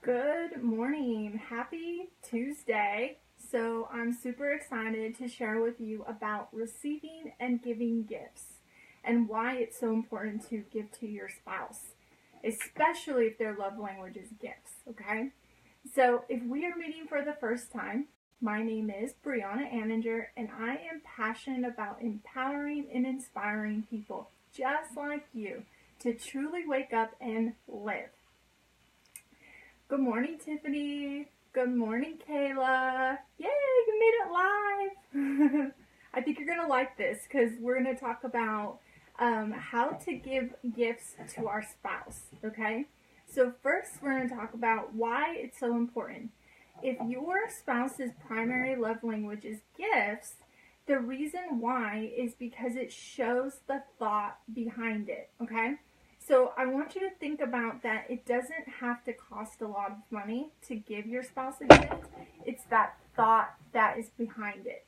Good morning. Happy Tuesday. So I'm super excited to share with you about receiving and giving gifts and why it's so important to give to your spouse, especially if their love language is gifts, okay? So if we are meeting for the first time, my name is Brianna Anninger and I am passionate about empowering and inspiring people just like you to truly wake up and live. Good morning, Tiffany. Good morning, Kayla. Yay, you made it live. I think you're going to like this because we're going to talk about how to give gifts to our spouse, okay? So first, we're going to talk about why it's so important. If your spouse's primary love language is gifts, the reason why is because it shows the thought behind it, okay? So I want you to think about that it doesn't have to cost a lot of money to give your spouse a gift. It's that thought that is behind it.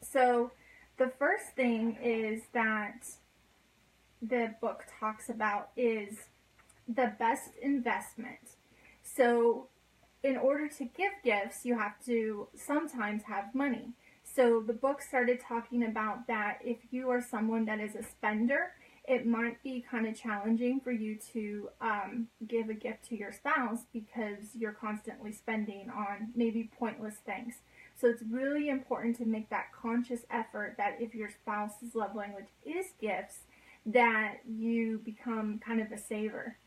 So the first thing is that the book talks about is the best investment. So in order to give gifts, you have to sometimes have money. So the book started talking about that if you are someone that is a spender, it might be kind of challenging for you to give a gift to your spouse because you're constantly spending on maybe pointless things. So it's really important to make that conscious effort that if your spouse's love language is gifts, that you become kind of a saver.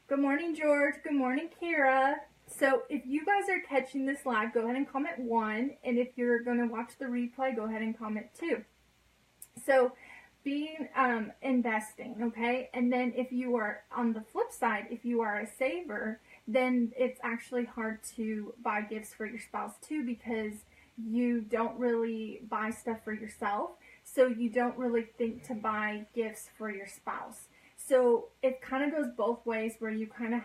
Good morning, George. Good morning, Kira. So if you guys are catching this live, go ahead and comment 1. And if you're going to watch the replay, go ahead and comment 2. So being investing, okay? And then if you are on the flip side, if you are a saver, then it's actually hard to buy gifts for your spouse too because you don't really buy stuff for yourself. So you don't really think to buy gifts for your spouse. So it kind of goes both ways where you kind of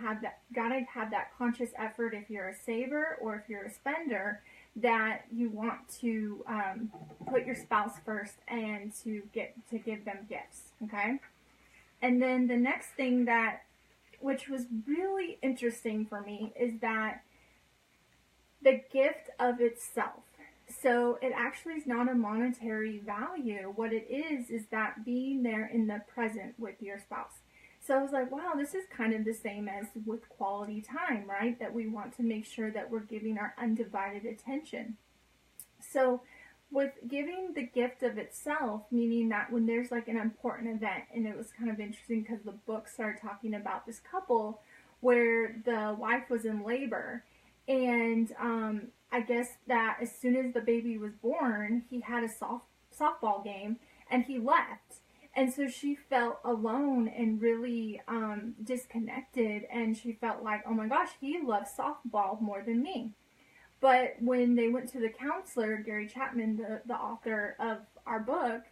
gotta have that conscious effort if you're a saver or if you're a spender, that you want to put your spouse first and to give them gifts, okay? And then the next thing which was really interesting for me, is that the gift of itself. So it actually is not a monetary value. What it is that being there in the present with your spouse. So I was like, wow, this is kind of the same as with quality time, right? That we want to make sure that we're giving our undivided attention. So with giving the gift of itself, meaning that when there's like an important event, and it was kind of interesting because the book started talking about this couple where the wife was in labor, and I guess that as soon as the baby was born, he had a softball game and he left. And so she felt alone and really disconnected, and she felt like, oh my gosh, he loves softball more than me. But when they went to the counselor, Gary Chapman, the author of our book,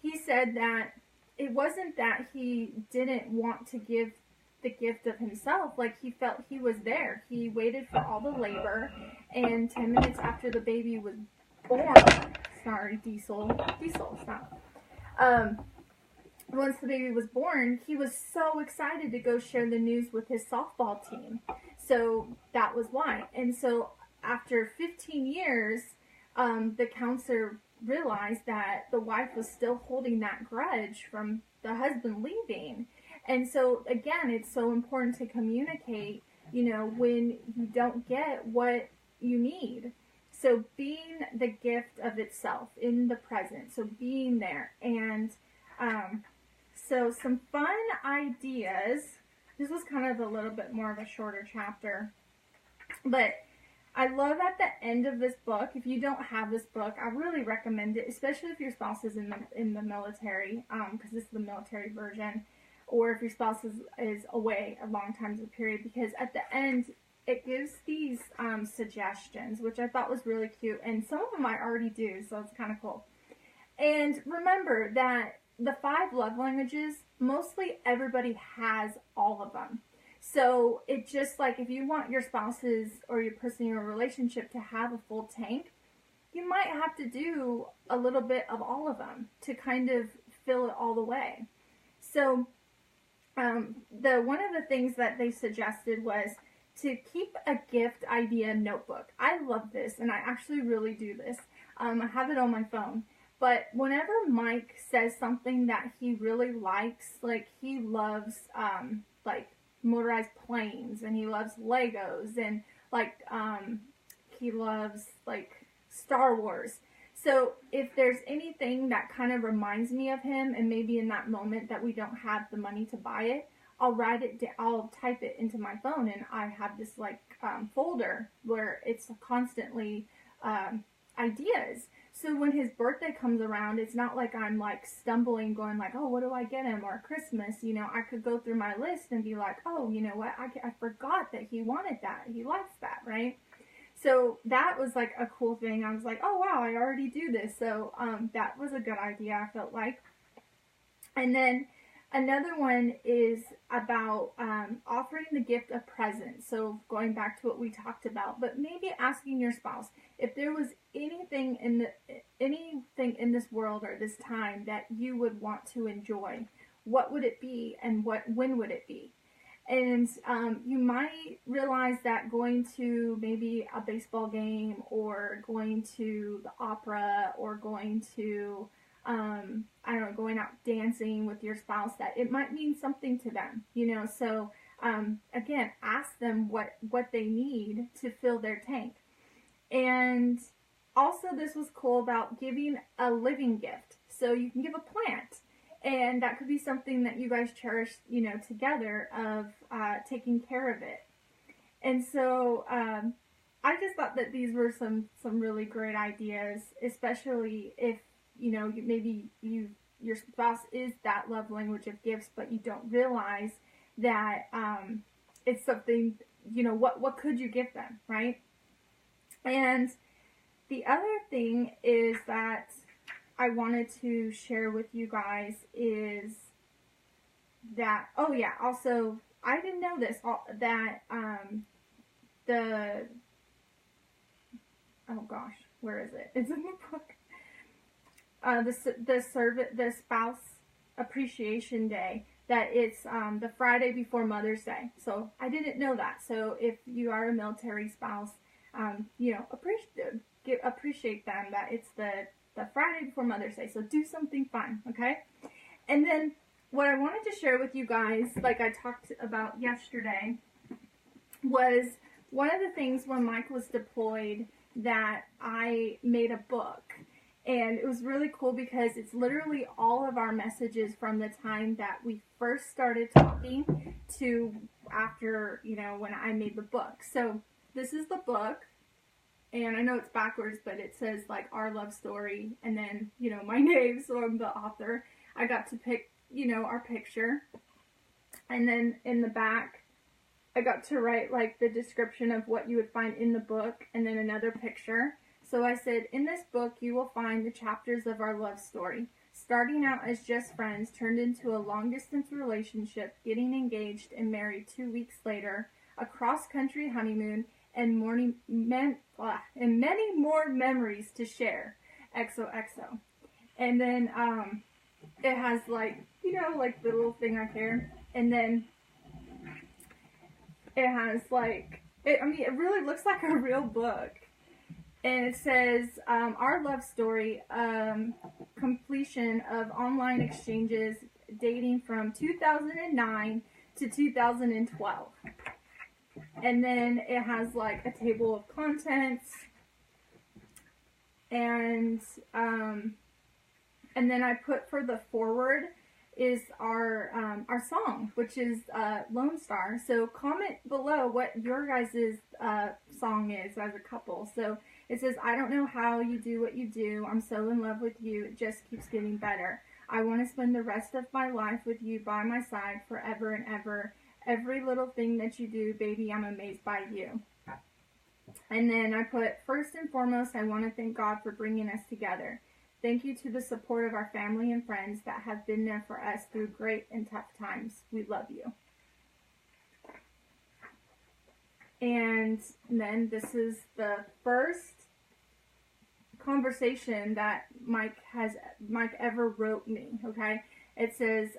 he said that it wasn't that he didn't want to give the gift of himself. Like, he felt he was there. He waited for all the labor, and 10 minutes after the baby was born, sorry, Diesel, stop. Once the baby was born, he was so excited to go share the news with his softball team. So that was why. And so after 15 years, the counselor realized that the wife was still holding that grudge from the husband leaving. And so, again, it's so important to communicate, when you don't get what you need. So being the gift of itself in the present, so being there. And so some fun ideas. This was kind of a little bit more of a shorter chapter, but I love at the end of this book, if you don't have this book, I really recommend it, especially if your spouse is in the military, because this is the military version, or if your spouse is away a long time period, because at the end, it gives these suggestions, which I thought was really cute, and some of them I already do, so it's kind of cool. And remember that the 5 love languages, mostly everybody has all of them. So it's just like if you want your spouses or your person in your relationship to have a full tank, you might have to do a little bit of all of them to kind of fill it all the way. So one of the things that they suggested was to keep a gift idea notebook. I love this, and I actually really do this. I have it on my phone. But whenever Mike says something that he really likes, like he loves like motorized planes, and he loves Legos, and like he loves like Star Wars. So if there's anything that kind of reminds me of him, and maybe in that moment that we don't have the money to buy it, I'll write it down, I'll type it into my phone, and I have this like folder where it's constantly ideas. So when his birthday comes around, it's not like I'm like stumbling going like, oh, what do I get him, or Christmas, you know, I could go through my list and be like, oh, you know what, I forgot that he wanted that, he likes that, right? So that was like a cool thing. I was like, oh wow, I already do this. So that was a good idea, I felt like. And then another one is about offering the gift of presents. So going back to what we talked about, but maybe asking your spouse if there was anything in this world or this time that you would want to enjoy. What would it be, and when would it be? And you might realize that going to maybe a baseball game, or going to the opera, or going to I don't know, going out dancing with your spouse, that it might mean something to them, you know. So again, ask them what they need to fill their tank. And also, this was cool about giving a living gift. So you can give a plant, and that could be something that you guys cherish, you know, together, of taking care of it. And so I just thought that these were some really great ideas, especially if, you know, maybe your spouse is that love language of gifts, but you don't realize that it's something, you know, what could you give them, right? And the other thing is that I wanted to share with you guys is that, oh yeah, also, I didn't know this, that oh gosh, where is it? It's in the book. The spouse appreciation day, that it's the Friday before Mother's Day. So I didn't know that. So if you are a military spouse, you know, appreciate them, that it's the Friday before Mother's Day. So do something fun, okay? And then what I wanted to share with you guys, like I talked about yesterday, was one of the things when Mike was deployed, that I made a book. And it was really cool because it's literally all of our messages from the time that we first started talking to after, you know, when I made the book. So this is the book, and I know it's backwards, but it says like our love story, and then, you know, my name, so I'm the author. I got to pick, you know, our picture, and then in the back I got to write like the description of what you would find in the book, and then another picture. So I said, in this book you will find the chapters of our love story, starting out as just friends, turned into a long-distance relationship, getting engaged and married 2 weeks later, a cross-country honeymoon, and many more memories to share. XOXO. And then it has like, you know, like the little thing right here, and then it has like, it really looks like a real book. And it says, our love story, completion of online exchanges dating from 2009 to 2012. And then it has like a table of contents. And then I put for the forward is our song, which is Lone Star. So comment below what your guys' song is as a couple. So it says, I don't know how you do what you do. I'm so in love with you. It just keeps getting better. I want to spend the rest of my life with you by my side forever and ever. Every little thing that you do, baby, I'm amazed by you. And then I put, first and foremost, I want to thank God for bringing us together. Thank you to the support of our family and friends that have been there for us through great and tough times. We love you. And then this is the first conversation that Mike ever wrote me, okay? It says,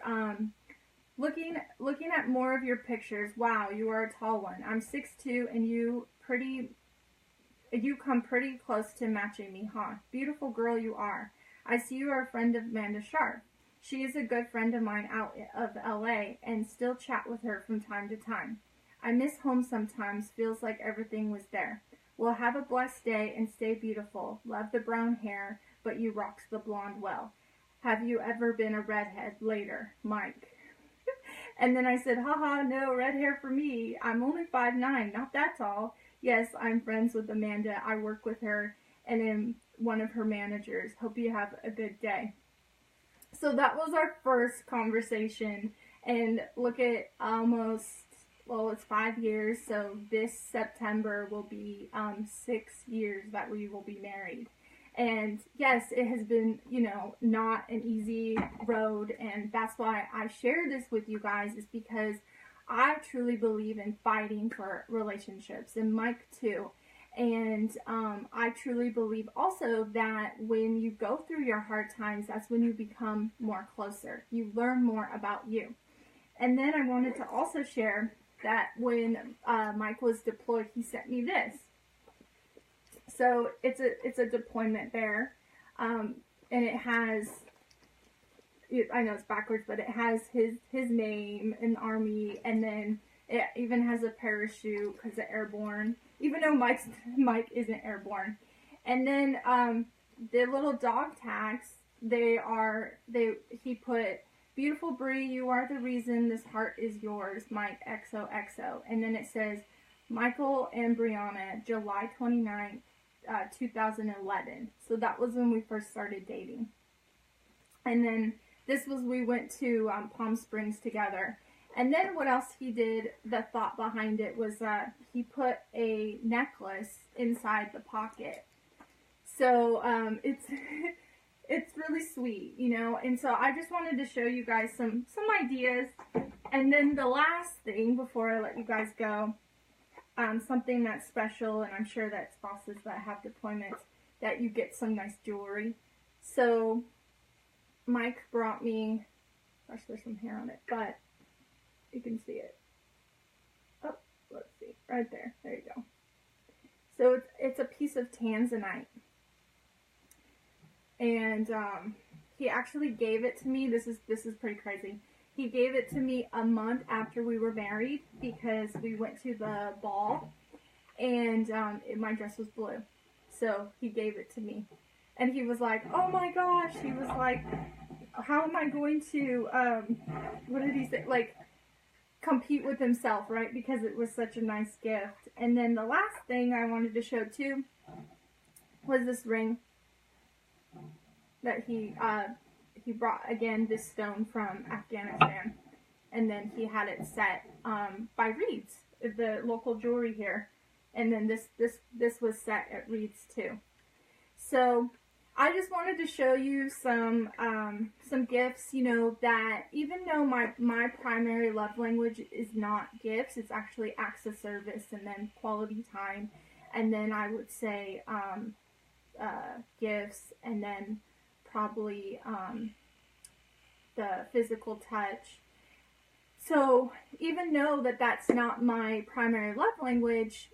looking at more of your pictures, wow, you are a tall one. I'm 6'2", and you come pretty close to matching me, huh? Beautiful girl you are. I see you are a friend of Amanda Sharp. She is a good friend of mine out of LA and still chat with her from time to time. I miss home sometimes, feels like everything was there. Well, have a blessed day and stay beautiful. Love the brown hair, but you rocks the blonde well. Have you ever been a redhead? Later, Mike. And then I said, haha, no, red hair for me. I'm only 5'9", not that tall. Yes, I'm friends with Amanda. I work with her and am one of her managers. Hope you have a good day. So that was our first conversation. And look at almost, well, it's 5 years. So this September will be 6 years that we will be married. And yes, it has been, not an easy road. And that's why I share this with you guys, is because I truly believe in fighting for relationships, and Mike too. And I truly believe also that when you go through your hard times, that's when you become more closer. You learn more about you. And then I wanted to also share that when Mike was deployed, he sent me this. So it's a deployment bear, and it has, I know it's backwards, but it has his name in the Army, and then it even has a parachute because it's airborne, even though Mike isn't airborne. And then the little dog tags, he put, beautiful Bree, you are the reason this heart is yours, Mike XOXO. And then it says, Michael and Brianna, July 29th, 2011. So that was when we first started dating. And then we went to Palm Springs together. And then what else he did, the thought behind it was he put a necklace inside the pocket. So it's really sweet, And so I just wanted to show you guys some ideas. And then the last thing before I let you guys go, something that's special, and I'm sure that spouses that have deployments, that you get some nice jewelry. So Mike brought me, gosh, there's some hair on it, but you can see it. Oh, let's see, right there. There you go. So it's a piece of tanzanite, and he actually gave it to me. This is pretty crazy. He gave it to me a month after we were married because we went to the ball, and my dress was blue. So he gave it to me. And he was like, oh my gosh. He was like, how am I going to, what did he say? Like, compete with himself, right? Because it was such a nice gift. And then the last thing I wanted to show too was this ring that he brought, again, this stone from Afghanistan, and then he had it set by Reed's, the local jewelry here, and then this was set at Reed's too. So I just wanted to show you some gifts, that even though my primary love language is not gifts, it's actually acts of service, and then quality time, and then I would say gifts, and then probably the physical touch. So even though that's not my primary love language,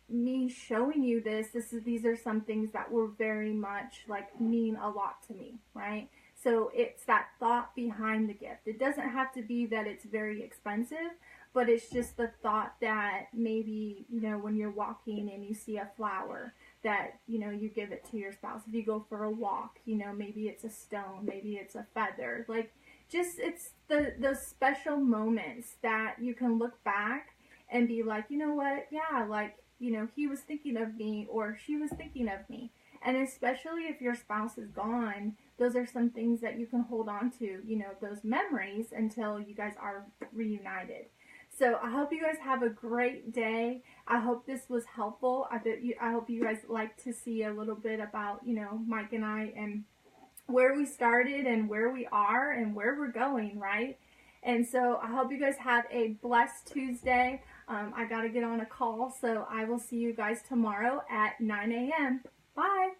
me showing you these are some things that were very much mean a lot to me, right? So it's that thought behind the gift. It doesn't have to be that it's very expensive, but it's just the thought that maybe, when you're walking and you see a flower, that, you give it to your spouse. If you go for a walk, maybe it's a stone, maybe it's a feather. It's those special moments that you can look back and be like, you know what, yeah, he was thinking of me, or she was thinking of me. And especially if your spouse is gone, those are some things that you can hold on to, those memories until you guys are reunited. So I hope you guys have a great day. I hope this was helpful. I hope you guys like to see a little bit about, Mike and I, and where we started and where we are and where we're going, right? And so I hope you guys have a blessed Tuesday. I got to get on a call, so I will see you guys tomorrow at 9 a.m. Bye.